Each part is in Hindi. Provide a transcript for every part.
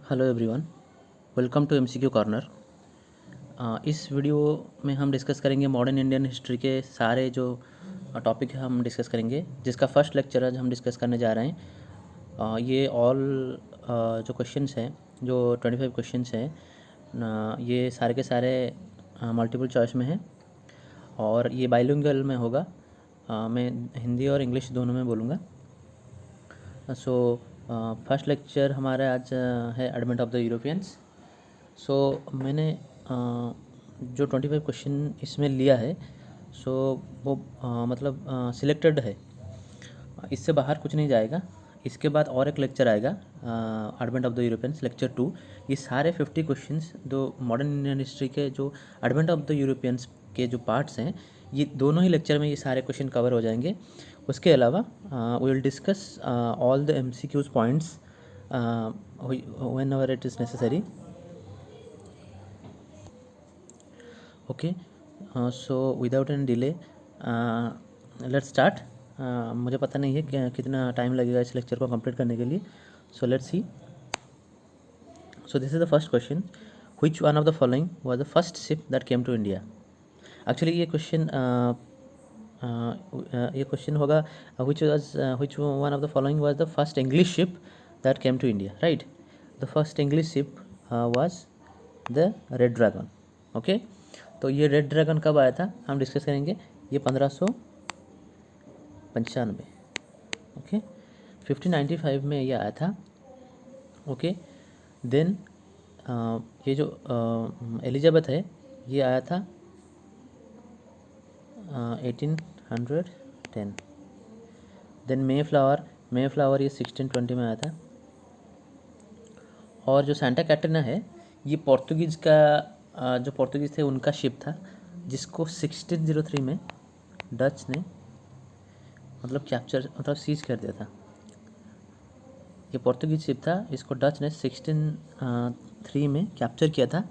Hello everyone, welcome to MCQ corner. इस वीडियो में हम डिस्कस करेंगे मॉडर्न इंडियन हिस्ट्री के सारे जो टॉपिक है हम डिस्कस करेंगे, जिसका फर्स्ट लेक्चर आज हम डिस्कस करने जा रहे हैं। ये ऑल जो क्वेश्चंस हैं, जो 25 क्वेश्चंस हैं, ये सारे के सारे मल्टीपल चॉइस में हैं और ये बाइलिंगुअल में होगा। मैं हिंदी और इंग्लिश दोनों में बोलूँगा। सो फर्स्ट लेक्चर हमारा आज है एडवेंट ऑफ द यूरोपियंस। सो मैंने जो 25 क्वेश्चन इसमें लिया है, सो वो मतलब सिलेक्टेड है, इससे बाहर कुछ नहीं जाएगा। इसके बाद और एक लेक्चर आएगा advent of the Europeans lecture 2। ये सारे 50 क्वेश्चंस जो मॉडर्न इंडियन हिस्ट्री के जो एडवेंट ऑफ द यूरोपियंस के जो पार्ट्स हैं, ये दोनों ही लेक्चर में ये सारे क्वेश्चन कवर हो जाएंगे। उसके अलावा we will discuss all the MCQs points whenever it is necessary. Okay, so without any delay let's start. मुझे पता नहीं है कि कितना टाइम लगेगा इस लेक्चर को कंप्लीट करने के लिए। So let's see. So this is the first question, which one of the following was the first ship that came to India. Actually ये क्वेश्चन होगा which one of the following was the first English ship that came to India, right? The first English ship was the Red Dragon. Okay, तो ये रेड ड्रैगन कब आया था हम डिस्कस करेंगे। ये 1595, ओके, 1595 में ये आया था। ओके, देन ये जो एलिजाबेथ है ये आया था 1810। देन मेफ्लावर ये 1620 में आया था। और जो सेंटा कैटरीना है ये पोर्तुगीज़ का जो पोर्तुगीज़ थे उनका शिप था, जिसको 1603 में डच ने मतलब कैप्चर मतलब सीज कर दिया था। ये पोर्तुगीज शिप था, इसको डच ने 1603 में कैप्चर किया था।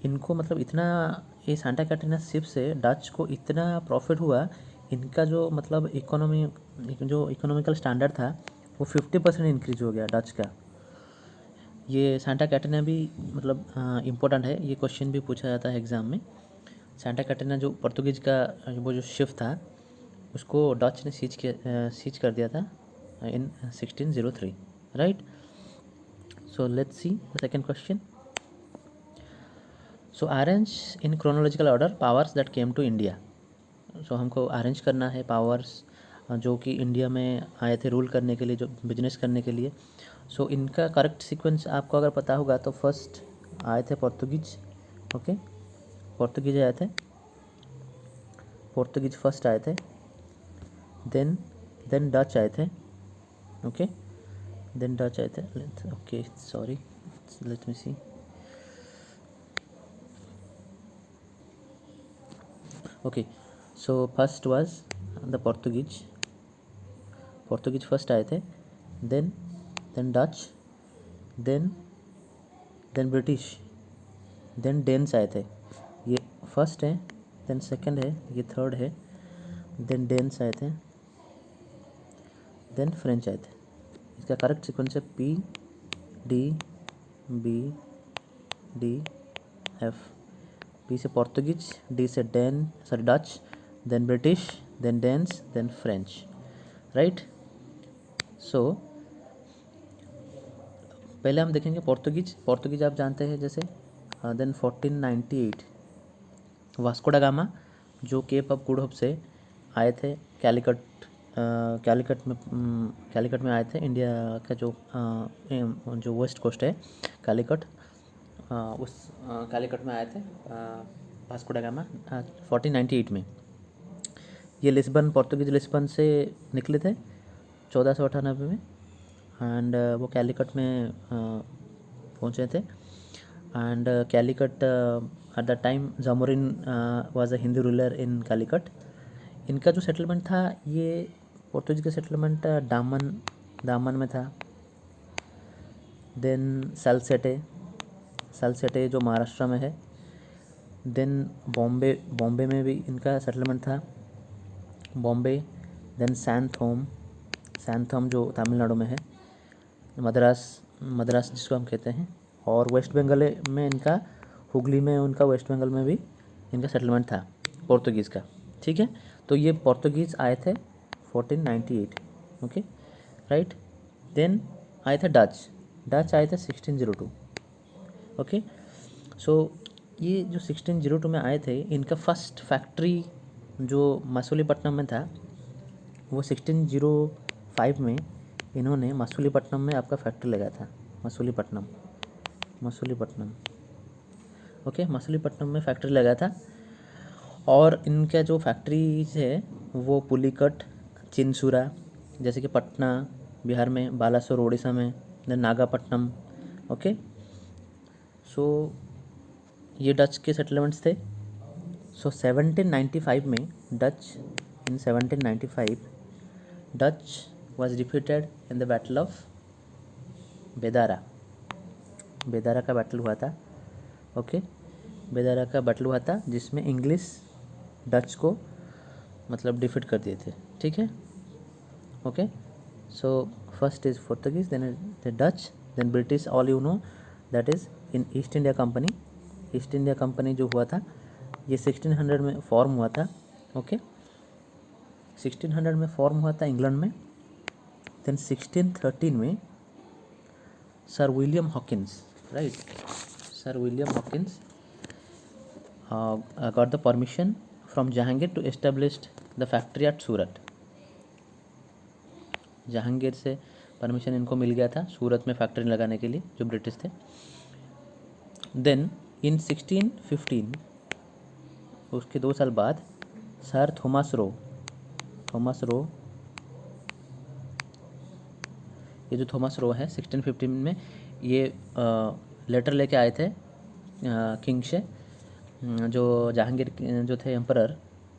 इनको मतलब इतना, ये सेंटा कैटरीना शिप से डच को इतना प्रॉफिट हुआ, इनका जो मतलब इकोनॉमिकल स्टैंडर्ड था वो 50% इंक्रीज हो गया डच का। ये सेंटा कैटरीना भी मतलब इम्पोर्टेंट है, ये क्वेश्चन भी पूछा जाता है एग्ज़ाम में। सेंटा कैटरीना जो पोर्तुगीज़ का वो जो शिप था उसको डच ने सीज कर दिया था in 1603, right? So let's see the second question. So arrange in chronological order powers that came to India. So हमको अरेंज करना है पावर्स जो कि इंडिया में आए थे रूल करने के लिए, जो बिजनेस करने के लिए। सो इनका करेक्ट सीक्वेंस आपको अगर पता होगा तो फर्स्ट आए थे पोर्तुगीज। ओके, पोर्तुगीज आए थे, पोर्तुगीज फर्स्ट आए थे। देन डच आए थे। ओके, देन डच आए थे। Okay, sorry, let me see. Okay, so first was the Portuguese first आए थे। Then Dutch, then British, then Danes आए थे। ये फर्स्ट है, देन सेकंड है, ये थर्ड है, देन डेन्स आए थे, देन फ्रेंच आए थे। इसका करेक्ट सीक्वेंस है P D B D F। P से पोर्तुगीज, D से Dutch, then British, then Danes, then French, right? So पहले हम देखेंगे पोर्तुगीज आप जानते हैं जैसे। देन 1498 वास्को डा गामा जो केप ऑफ गुड होप से आए थे कैलिकट में आए थे। इंडिया का जो वेस्ट कोस्ट है कैलिकट, उस कैलिकट में आए थे वास्को डा गामा 1498 में। ये लिस्बन, पोर्तुगीज लिस्बन से निकले थे 1498 में, एंड वो कैलिकट में पहुँचे थे। And Calicut at the time Zamorin was a Hindu ruler in Calicut. इनका जो सेटलमेंट था ये पोर्तुगीज का सेटलमेंट दामन में था। देन सलसेटे जो महाराष्ट्र में है। देन बॉम्बे में भी इनका सेटलमेंट था, बॉम्बे। देन सैंथोम जो तमिलनाडु में है। मद्रास जिसको हम कहते हैं, और वेस्ट बंगाल में इनका, हुगली में उनका, वेस्ट बंगाल में भी इनका सेटलमेंट था पोर्तुगीज़ का। ठीक है, तो ये पोर्तुगीज़ आए थे 1498। Okay right. देन आए थे डच, डच आए थे 1602। ओके, सो ये जो 1602 में आए थे, इनका फर्स्ट फैक्ट्री जो मसूलीपट्टनम में था वो 1605 में इन्होंने मसूलीपट्टनम में आपका फैक्ट्री लगाया था। मसूलीपट्टनम, मसूलीपट्टनम, ओके, मसूलीपट्टनम में फैक्ट्री लगाया था। और इनका जो फैक्ट्रीज है वो पुलिकट, चिनसुरा, जैसे कि पटना बिहार में, बालासोर उड़ीसा में, देन नागापट्टनम। ओके, सो ये डच के सेटलमेंट्स थे। सो 1795 में Dutch, in 1795 Dutch was defeated in the battle of बेदारा। बेदारा का बैटल हुआ था। ओके, बेदारा का बैटल हुआ था जिसमें इंग्लिश डच को मतलब डिफीट कर दिए थे। ठीक है, okay, so first is Portuguese, then the Dutch, then British, all you know that is in East India Company. East India Company जो हुआ था ये 1600 में फॉर्म हुआ था। ओके, 1600 में फॉर्म हुआ था इंग्लैंड में। देन 1613 में sir William Hawkins, right, sir William Hawkins got the permission from Jahangir to establish the factory at सूरत। जहांगीर से परमिशन इनको मिल गया था सूरत में फैक्ट्री लगाने के लिए, जो ब्रिटिश थे। देन इन 1615, उसके 2 साल बाद सर थॉमस रो, थॉमस रो, ये जो थॉमस रो है 1615 में ये लेटर लेके आए थे किंग से, जो जहांगीर जो थे एम्परर,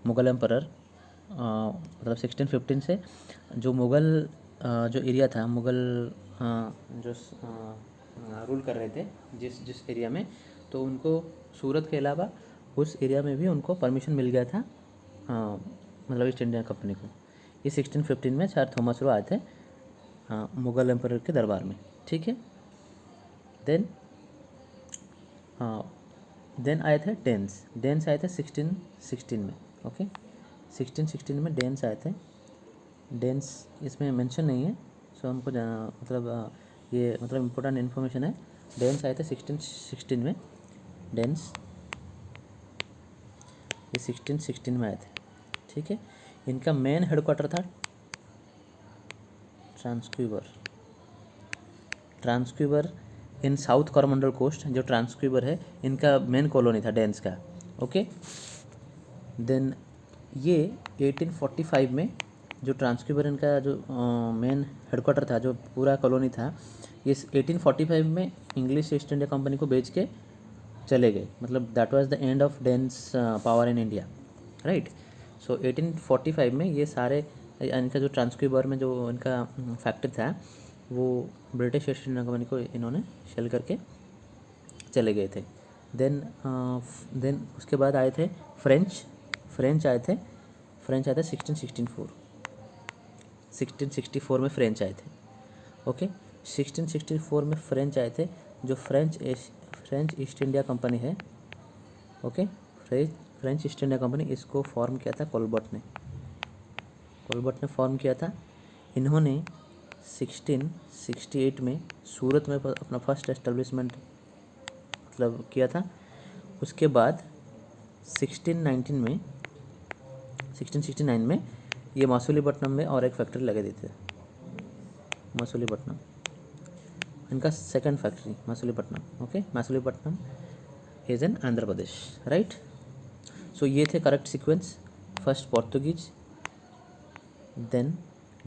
मुग़ल एम्परर, मतलब 1615 से जो मुग़ल जो एरिया था, मुग़ल जो रूल कर रहे थे जिस जिस एरिया में, तो उनको सूरत के अलावा उस एरिया में भी उनको परमिशन मिल गया था, मतलब ईस्ट इंडिया कंपनी को। ये 1615 में सर थॉमस रो आए थे मुग़ल एम्परर के दरबार में। ठीक है, देन आए थे डेन्स। डेन्स आए थे 1616 में। ओके, 1616 में डेन्स आए थे। डेन्स इसमें मेंशन नहीं है, सो हमको मतलब ये मतलब इम्पोर्टेंट इन्फॉर्मेशन है। डेन्स आए थे 1616 में। डेन्स ये 1616 में आए थे। ठीक है, इनका मेन हेडक्वार्टर था ट्रांसक्यूबर, ट्रांसक्यूबर इन साउथ कोरोमंडल कोस्ट। जो ट्रांसक्यूबर है इनका मेन कॉलोनी था डेन्स का। ओके, देन ये 1845 में जो ट्रांसक्यूबर इनका जो मेन हेडक्वार्टर था, जो पूरा कॉलोनी था, ये 1845 में इंग्लिश ईस्ट इंडिया कंपनी को बेच के चले गए। मतलब that was the end of Danes power in India, right. So 1845 में ये सारे इनका जो ट्रांसक्यूबर में जो इनका फैक्ट्री था वो ब्रिटिश ईस्ट इंडिया कंपनी को इन्होंने सेल करके चले गए थे। देन उसके बाद आए थे फ्रेंच आए थे 1664 में फ्रेंच आए थे। ओके, 1664 में फ्रेंच आए थे। जो फ्रेंच ईस्ट इंडिया कंपनी है, okay, French East India company, इसको फॉर्म किया था कोलबर्ट ने फॉर्म किया था। इन्होंने 1668 में सूरत में अपना फर्स्ट एस्टेब्लिशमेंट मतलब किया था। उसके बाद 1669 में ये मसूलीपट्टनम में और एक फैक्ट्री लगा दी थी। मसूलीपट्टनम इनका second factory, Masulipatnam. Okay, Masulipatnam is in Andhra Pradesh, right. So ये थे correct sequence. First Portuguese, then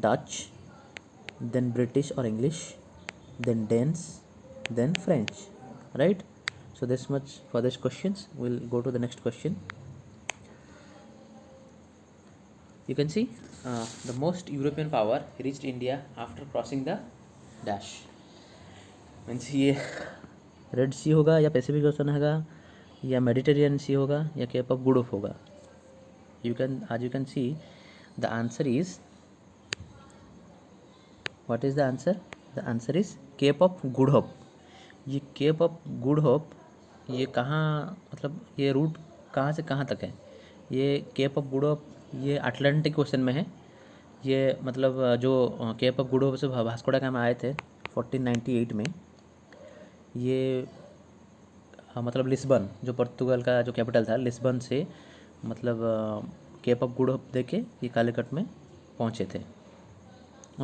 Dutch, then British or English, then Danes, then French, right? So this much for this questions. We'll go to the next question. You can see the most European power reached India after crossing the dash. Means ये रेड सी होगा या पैसिफिक ओशन होगा या मेडिटेरियन सी होगा या केप ऑफ गुड होप होगा। You can C the answer is, what is the answer? The answer is Cape of Good Hope. ये केप ऑफ गुड होप ये कहाँ, मतलब ये रूट कहाँ से कहाँ तक है? ये केप ऑफ गुड होप ये अटलांटिक ओशन में है। ये मतलब जो केप ऑफ गुड होप से वास्को ड गामा आए थे 1498 में। ये मतलब लिस्बन जो पुर्तगाल का जो कैपिटल था, लिस्बन से मतलब केप ऑफ गुड होप देके ये कालीकट में पहुँचे थे।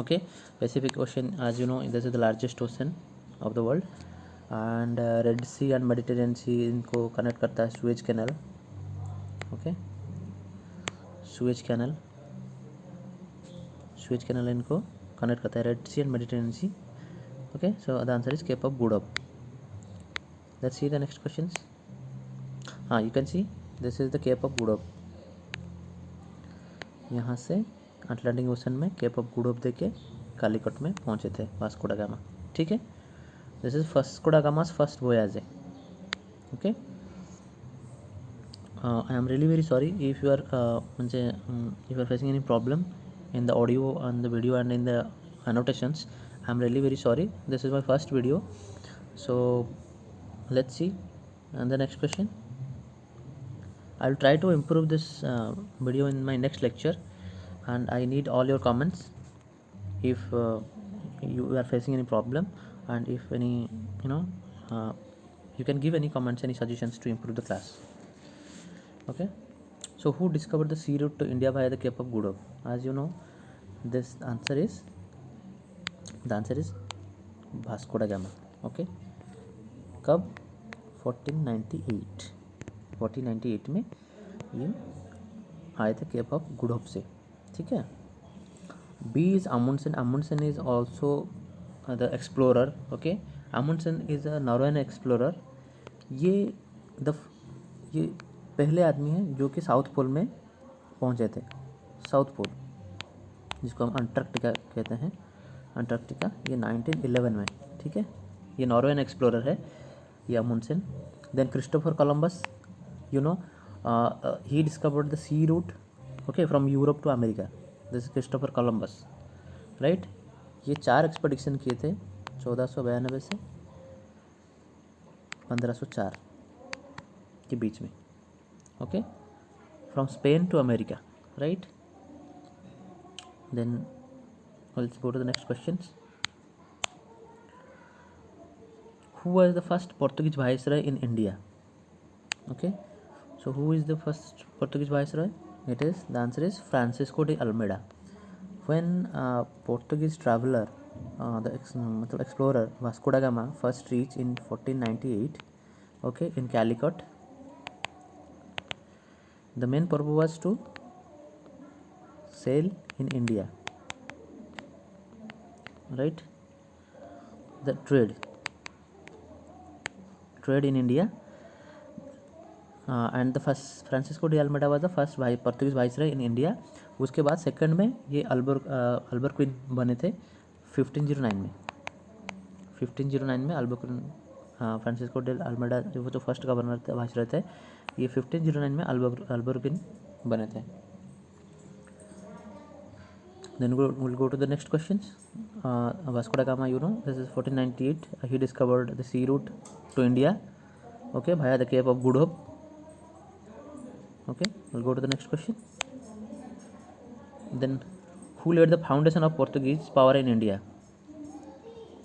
Okay, Pacific Ocean as you know this is the largest ocean of the world and Red Sea and Mediterranean Sea इनको कनेक्ट करता है Suez Canal. Okay, Suez Canal इनको कनेक्ट करता है, Red Sea and Mediterranean Sea. Okay, so the answer is Cape of Good Hope. Let's see the next questions. हाँ, you can see this is the Cape of Good Hope. यहाँ से अटलांटिक ओशन में केप ऑफ गुड होप देके कालीकट में पहुँचे थे वास्को ड गामा। ठीक है, दिस इज Vasco da Gama's first voyage है। Okay, I am really very sorry if you are म्हणजे if you are facing any problem in the audio and the video and in the annotations. I am really very sorry, this is my first video, so let's see and the next question. I will try to improve this video in my next lecture and I need all your comments if you are facing any problem and if any uh, you can give any comments, any suggestions to improve the class. Okay, so who discovered the sea route to India via the Cape of Good Hope? As you know, this answer is Vasco da Gama. Okay, कब? 1498 में ये आए थे केप ऑफ गुड होप से। ठीक है, B is Amundsen is also the explorer. Okay, Amundsen is a Norwegian explorer. ये पहले आदमी हैं जो कि साउथ पोल में पहुंचे थे। साउथ पोल जिसको हम अंटार्कटिका कहते हैं, अंटार्कटिका, ये 1911 में। ठीक है, ये नॉर्वेन एक्सप्लोरर है ये Amundsen. Then Christopher Columbus, you know he discovered the sea route okay from Europe to America. This Christopher Columbus, right. ये 4 एक्सपेडिशन किए थे 1492 से 1504 के बीच में। Okay, from Spain to America, right. Then let's go to the next questions. Who was the first Portuguese viceroy in India? Okay, so who is the first Portuguese viceroy? The answer is Francisco de Almeida. When Portuguese traveler the explorer Vasco da Gama first reached in 1498 okay in Calicut, the main purpose was to sail in India, right, the trade in India, and the first Francisco de Almeida was the first Portuguese viceroy in India. उसके बाद सेकंड में ये अल्बरक्विन बने थे 1509 में। 1509 में अल्बरक्विन फ्रांसिस्को डे अल्मेडा जो तो फर्स्ट गवर्नर थे, वाइसरॉय थे, ये 1509 में अल्बरक्विन बने थे। Then we'll go to the next questions. Vasco da Gama, you know, this is 1498. He discovered the sea route to India, okay, via the Cape of Good Hope. Okay, we'll go to the next question. Then, who laid the foundation of Portuguese power in India?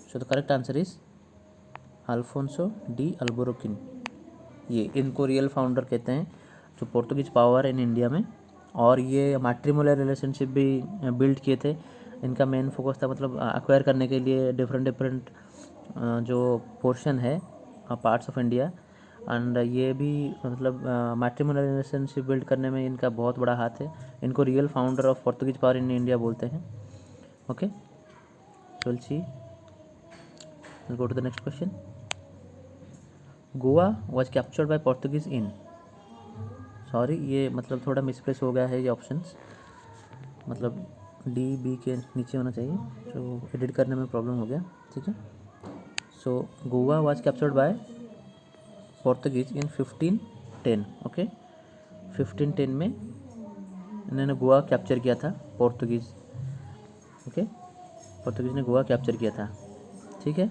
So the correct answer is Alfonso de Albuquerque. ये इनको रियल फाउंडर कहते हैं जो पोर्तुगीज पावर इन इंडिया में, और ये मैट्रिमोनियल रिलेशनशिप भी बिल्ड किए थे। इनका मेन फोकस था मतलब एक्वायर करने के लिए डिफरेंट जो पोर्शन है पार्ट्स ऑफ इंडिया, एंड ये भी मतलब मैट्रिमोनियल रिलेशनशिप बिल्ड करने में इनका बहुत बड़ा हाथ है। इनको real founder of Portuguese power in India बोलते हैं। Okay, so will see, will go to the next question. Goa was captured by Portuguese in, sorry ये मतलब थोड़ा मिसप्लेस हो गया है ये ऑप्शंस, मतलब डी बी के नीचे होना चाहिए, तो एडिट करने में प्रॉब्लम हो गया। ठीक है, so Goa was captured by Portuguese in 1510। Okay, 1510 में इन्होंने गोवा कैप्चर किया था, पोर्तुगीज। ओके, पोर्तुगीज ने गोवा कैप्चर किया था। ठीक है,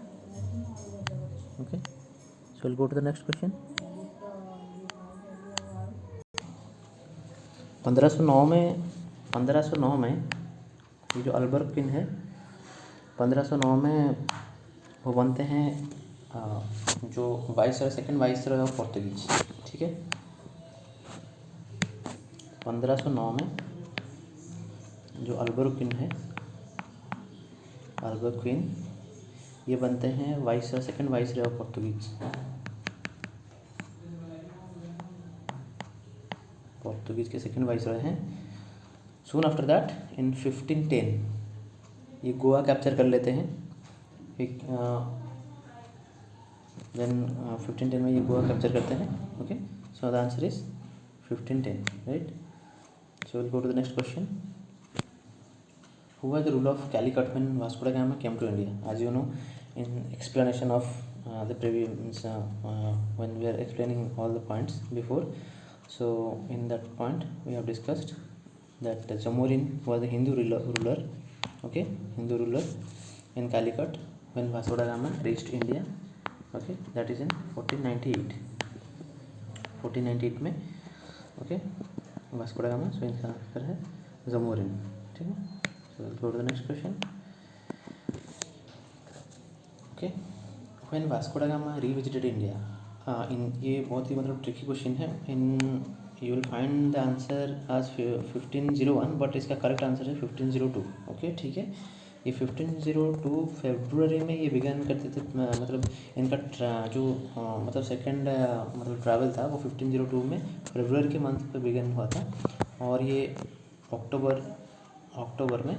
okay, so will go to the next question. 1509 में ये जो अल्बर्किन है, 1509 में वो बनते हैं जो viceroy, second viceroy of Portuguese. ठीक है, 1509 में जो अल्बर्किन है, अल्बर्किन, ये बनते हैं viceroy, second viceroy of Portuguese. Portuguese के सेकंड वाइसरॉय हैं। सून आफ्टर दैट इन 1510 ये गोवा कैप्चर कर लेते हैं। देन 1510 में ये गोवा कैप्चर करते हैं। Okay, so the answer is 1510, right. So will go to the next question. Who was the ruler of Calicut when Vasco da Gama came to India? As you know, in explanation of the previous when we are explaining all the points before, so in that point we have discussed that Zamorin was the Hindu ruler, okay, Hindu ruler in Calicut when Vasco da Gama reached India, okay, that is in 1498 में, okay, Vasco da Gama, so इनका आंसर है Zamorin। ठीक है, so we'll go to the next question. Okay, when Vasco da Gama revisited India, in ये बहुत ही मतलब ट्रिकी क्वेश्चन है। In you will find the answer आज 1501, बट इसका करेक्ट आंसर है 1502। ओके, ठीक है, ये 1502 फरवरी में ये बिगन करते थे, मतलब इनका जो मतलब सेकंड मतलब ट्रैवल था वो 1502 में फरवरी के मंथ पे बिगन हुआ था, और ये अक्टूबर में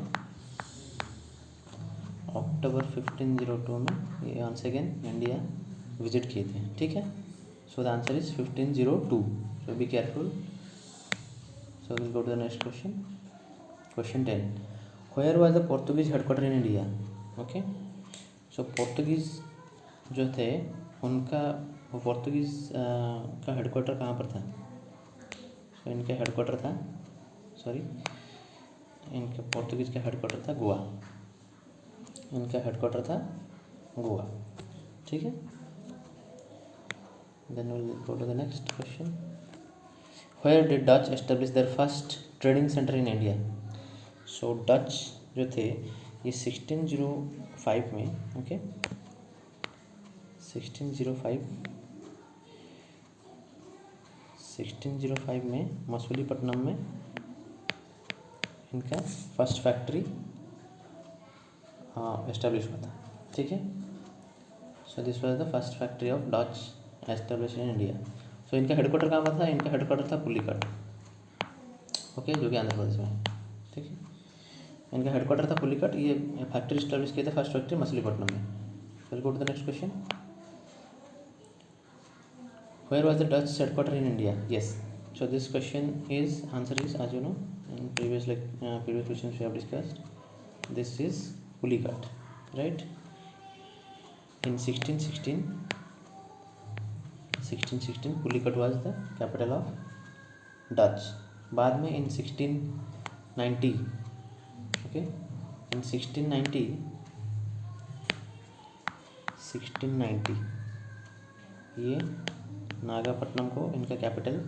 अक्टूबर 1502 में ये वंस अगेन इंडिया विजिट किए थे। ठीक है, so the answer is 1502, so be careful. So will go to the next question. Question 10, where was the Portuguese headquarter in India? Okay, so Portuguese जो थे उनका वो पोर्तुगीज का हेडक्वार्टर कहाँ पर था? सो इनका हेडक्वार्टर था, सॉरी, इनका पोर्तुगीज का हेडक्वार्टर था गोवा, इनका हेडक्वार्टर था गोवा। ठीक है, then will go to the next question. Where did Dutch establish their first trading centre in India? So Dutch जो थे ये 1605 में, ओके, 1605 में मसूलीपट्टनम में इनका फर्स्ट फैक्ट्री एस्टेब्लिश हुआ था। ठीक है, so this was the first factory of Dutch establish in India. So इनका हेडक्वार्टर कहाँ पर था? इनका हेडक्वार्टर था पुलिकट, ओके, जो कि आंध्र प्रदेश में है। ठीक है, इनका हेडक्वार्टर था पुलिकट, ये फैक्ट्री एस्टेब्लिश किए थे, फर्स्ट फैक्ट्री मछलीपट्टनम में। Will go to the next question. Where was the Dutch headquarter in India? Yes, so this question is answer is, as you know, in previous questions we have discussed, this is Pulicat, right? In 1616 Pulicat was the capital of Dutch. बाद में in 1690, okay, in 1690 ये नागापट्टनम को, इनका कैपिटल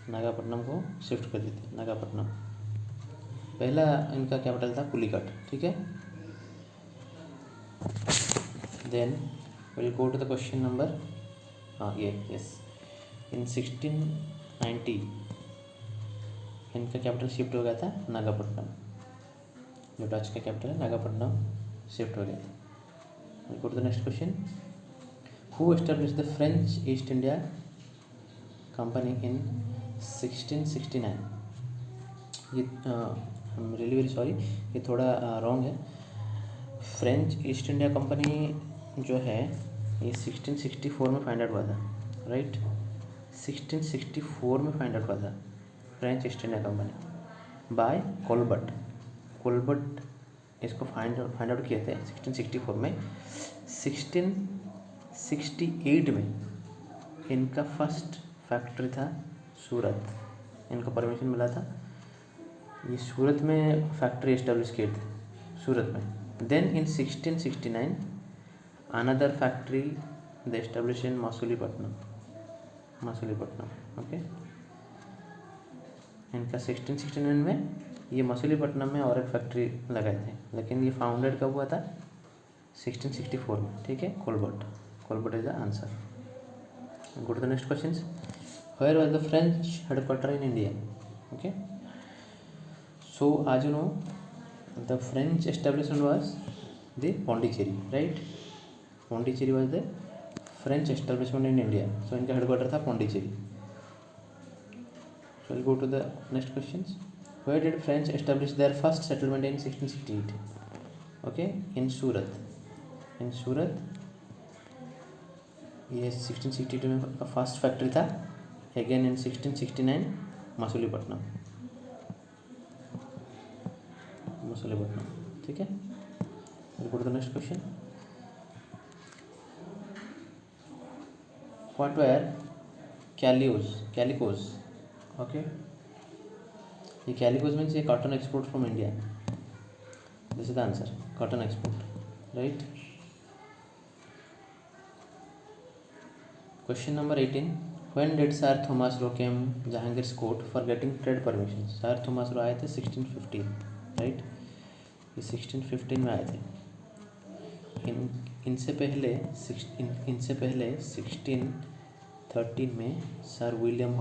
नागापट्टनम को शिफ्ट कर देते। नागापट्टनम पहला इनका कैपिटल था पुलिकट। ठीक है, then will go to the question number, ये यस, इन 1690 इनका कैपिटल शिफ्ट हो गया था नागापट्टनम, जो डच का कैपिटल है नागापट्टनम शिफ्ट हो गया था। Will go to the next question. Who establish the French East India Company in 1669? ये रियली वेरी सॉरी, ये थोड़ा रॉन्ग है। फ्रेंच ईस्ट इंडिया कंपनी जो है ये 1664 में फाइंड आउट हुआ था, राइट, 1664 में फाइंड आउट हुआ था French East India company by Colbert इसको फाइंड आउट किए थे 1664 में। 1668 में इनका फर्स्ट फैक्ट्री था सूरत, इनको परमिशन मिला था, ये सूरत में फैक्ट्री एस्टेब्लिश किए थे, सूरत में। Then in 1669 another factory they establish in Masulipatnam, okay. इनका 1669 में ये मसूलीपट्टनम में और एक फैक्ट्री लगाए थे, लेकिन ये फाउंडेड कब हुआ था? 1664 में, ठीक है। Colbert is the answer. Go to the next question. Where was the French headquarter in India? Okay, so आज you know the French establishment was the Pondicherry, right? Pondicherry was the French establishment in India, so इनका हेडक्वार्टर था Pondicherry. So we'll go to the next questions. Where did French establish their first settlement in 1668? Okay, in Surat. In Surat, ये 1662 में फर्स्ट फैक्ट्री था। अगेन इन 1669 मसूलीपट्टनम, ठीक है। We'll go to the next question. What were calicos? Okay, ये कैलिकोज मीन्स ये cotton export from India. This is the answer, cotton export, right. Question number 18. When did Sir Thomas Roe came Jahangir's court for getting trade permission? Sir Thomas Roe आए थे 1615, राइट। ये 1615 में आए थे। इनसे पहले 1613 में सर विलियम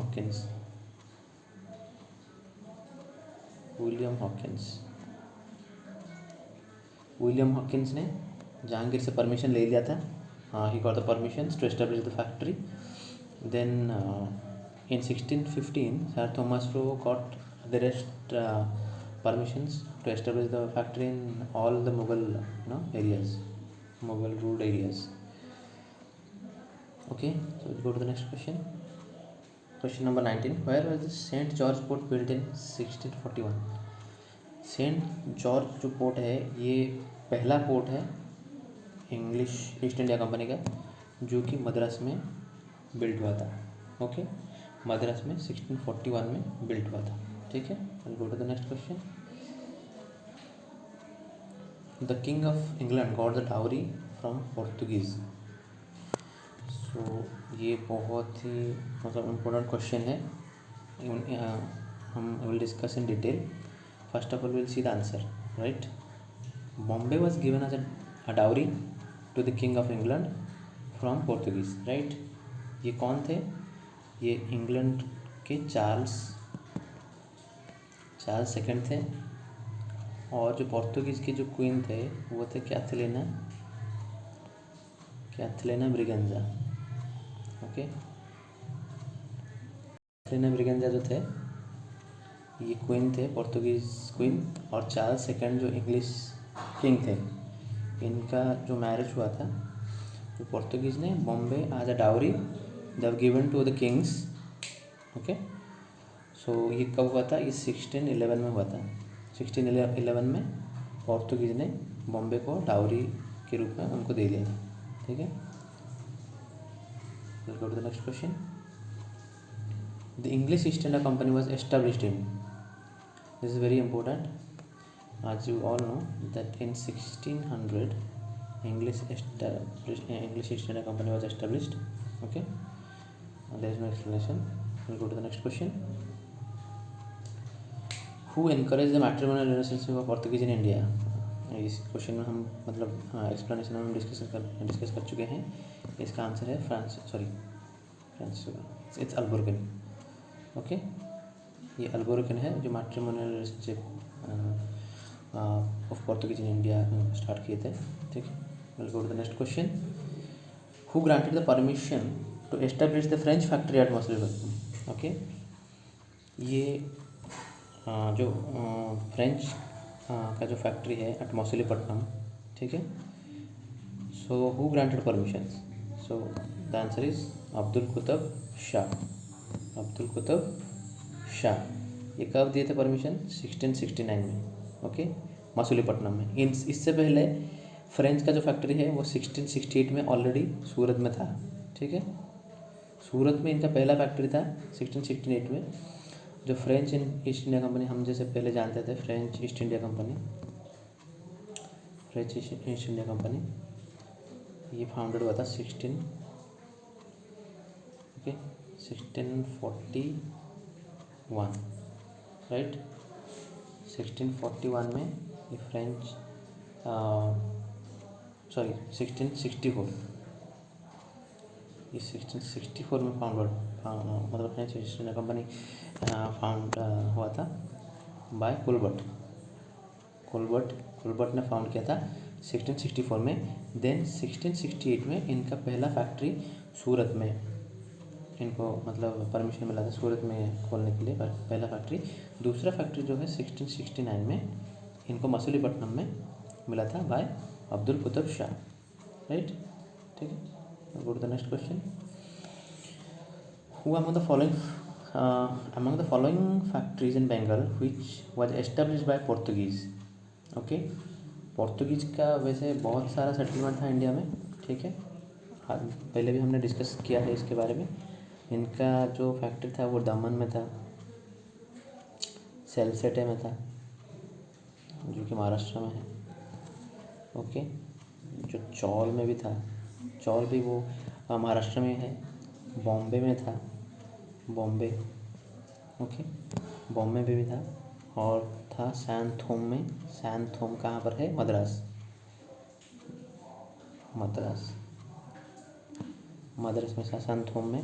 हॉकिंस ने जहांगीर से परमिशन ले लिया था। He got the permission to establish the factory. Then in 1615 sir Thomas Roe got the rest permissions to establish the factory in all the Mughal ruled areas. Okay, so we'll go to the next question. Question number 19. Where was the St. George Port built in 1641? Saint George जो पोर्ट है ये पहला पोर्ट है इंग्लिश ईस्ट इंडिया कंपनी का, जो कि मद्रास में बिल्ट हुआ था। ओके, मद्रास में 1641 में बिल्ट हुआ था, ठीक है। Will go to the next question. The king of England got the dowry from Portuguese. तो ये बहुत ही मतलब इम्पोर्टेंट क्वेश्चन है। हम will discuss in detail. First of all will see the answer, right. Bombay was given as a dowry to the king of England from Portuguese, right. ये कौन थे? ये इंग्लैंड के चार्ल्स सेकंड थे, और जो पोर्तुगीज़ के जो क्वीन थे वो थे Catalina Braganza. Okay, Catalina Braganza जो थे ये क्वीन थे, पोर्तुगीज़ क्वीन, और चार्ल्स सेकंड जो इंग्लिश किंग थे, इनका जो मैरिज हुआ था तो पोर्तुगीज़ ने Bombay as a dowry they have given to the kings. Okay, so ये कब हुआ था? ये 1611 में हुआ था। 1611 में पोर्तुगीज़ ने बॉम्बे को डाउरी के रूप में उनको दे दिया, ठीक है। We'll go to the next question. The English East India Company was established in. This is very important. As you all know that in 1600 English East India Company was established. Okay, there is no explanation. We'll go to the next question. Who encouraged the matrimonial relationship of Portuguese in India? इस क्वेश्चन में हम मतलब एक्सप्लेनेशन में हम डिस्कस कर चुके हैं। इसका आंसर है फ्रांस, इट्स अल्बुर्कन। ओके, ये अल्बुर्कन है जो matrimonial relationship of Portuguese in India start किए थे, ठीक है। Will go to the next question. Who granted the permission to establish the French factory at Masulipatnam? Okay, ये जो फ्रेंच का जो फैक्ट्री है एट मसूलीपट्टनम, ठीक है। So who granted permission? So the answer is Abdul Qutub Shah. ये कब दिए थे परमिशन? 1669 में, ओके, मसूलीपट्टनम में। इससे पहले फ्रेंच का जो फैक्ट्री है वो 1668 में ऑलरेडी सूरत में था, ठीक है। सूरत में इनका पहला फैक्ट्री था 1668 में। जो फ्रेंच ईस्ट इंडिया कंपनी हम जैसे पहले जानते थे, फ्रेंच ईस्ट इंडिया कंपनी ये फाउंडेड हुआ था 1669 ओके 1641 राइट। 1641 में ये फ्रेंच सॉरी 1664 ये 1664 में मतलब French East India company found हुआ था बाय कोलबर्ट ने फाउंड किया था 1664 में। देन 1668 में इनका पहला फैक्ट्री सूरत में इनको मतलब परमिशन मिला था सूरत में खोलने के लिए पहला फैक्ट्री। दूसरा फैक्ट्री जो है 1669 में इनको मसूलीपट्टनम में मिला था बाय अब्दुल कुतुब शाह राइट। ठीक है, go to the next question. Who among the following factories in Bengal which was established by Portuguese? Okay Portuguese का वैसे बहुत सारा सेटलमेंट था इंडिया में। ठीक है, पहले भी हमने डिस्कस किया है इसके बारे में। इनका जो फैक्ट्री था वो दमन में था, सेलसेटे में था जो कि महाराष्ट्र में है। ओके, जो चौल में भी था, चौल भी वो महाराष्ट्र में है। बॉम्बे में था, बॉम्बे ओके बॉम्बे में भी था। और था सैनथोम में, सैनथोम कहाँ पर है? मद्रास में था सैनथोम में।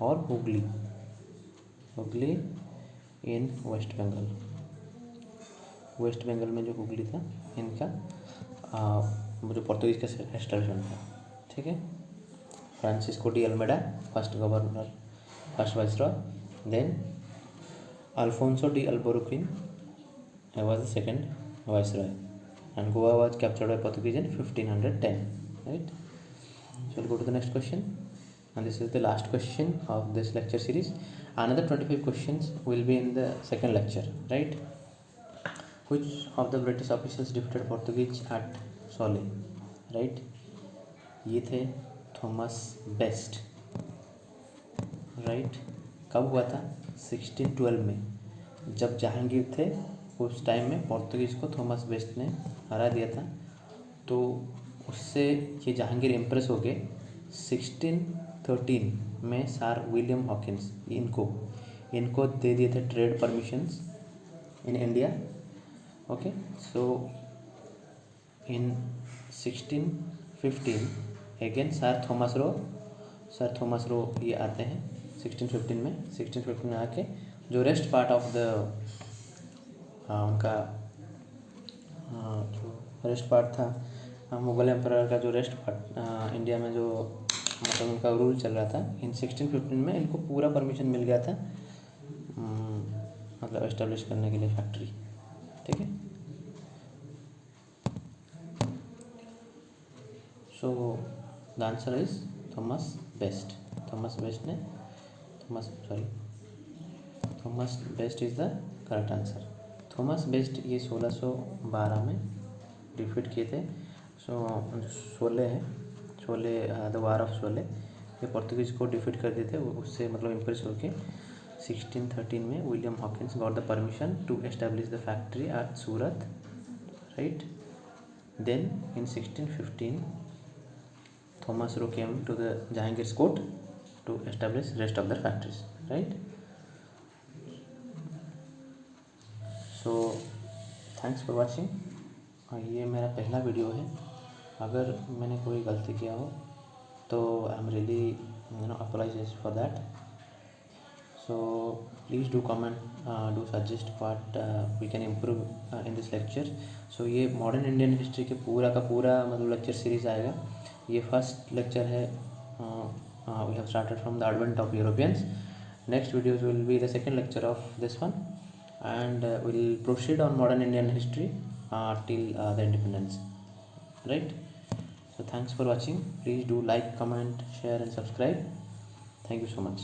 और हुगली इन वेस्ट बंगाल में जो हुगली था इनका जो पोर्तुगीज का एस्टेब्लिशमेंट था। ठीक है, Francisco de Almeida first governor, first viceroy. Then Alfonso de Albuquerque was the second viceroy, and Goa was captured by Portuguese in 1510 right. So we'll go to the next question, and this is the last question of this lecture series. Another 25 questions will be in the second lecture right. Which of the British officials defeated Portuguese at Sole right. ये थे थॉमस बेस्ट राइट। कब हुआ था? 1612 में, जब जहांगीर थे उस टाइम में पोर्तुगीज़ को थॉमस बेस्ट ने हरा दिया था। तो उससे ये जहांगीर इम्प्रेस हो गए। 1613 में सर विलियम हॉकिंस इनको दे दिए थे ट्रेड परमिशंस इन इंडिया। ओके, सो इन 1615 अगेन सर थॉमस रो ये आते हैं 1615 में आके जो रेस्ट पार्ट ऑफ द उनका जो रेस्ट पार्ट था मुग़ल एम्परर का, जो रेस्ट पार्ट इंडिया में जो मतलब उनका रूल चल रहा था, इन 1615 में इनको पूरा परमिशन मिल गया था मतलब एस्टेब्लिश करने के लिए फैक्ट्री। ठीक है, so the answer is Thomas best is the correct answer. Thomas best ये 1612 में डिफीट किए थे। Sholay the war of Sholay ये पोर्तुगीज़ को डिफीट कर दिए थे। उससे मतलब इम्प्रेस होके 1613 में William Hawkins got the permission to establish the factory at Surat right. Then in 1615 Thomas Roe came to the Jahangir's court to establish rest of the factories right. So thanks for watching. ये मेरा पहला वीडियो है। अगर मैंने कोई गलती किया हो तो I am really apologise for that. So please do comment, do suggest what we can improve in this lecture. So ये मॉडर्न इंडियन हिस्ट्री के पूरा का पूरा मतलब लेक्चर सीरीज़ आएगा। ये फर्स्ट लेक्चर है। We have started from the advent of Europeans. Next videos will be the second lecture of this one, and we'll proceed on modern Indian history till the independence right. So thanks for watching. Please do like, comment, share and subscribe. Thank you so much.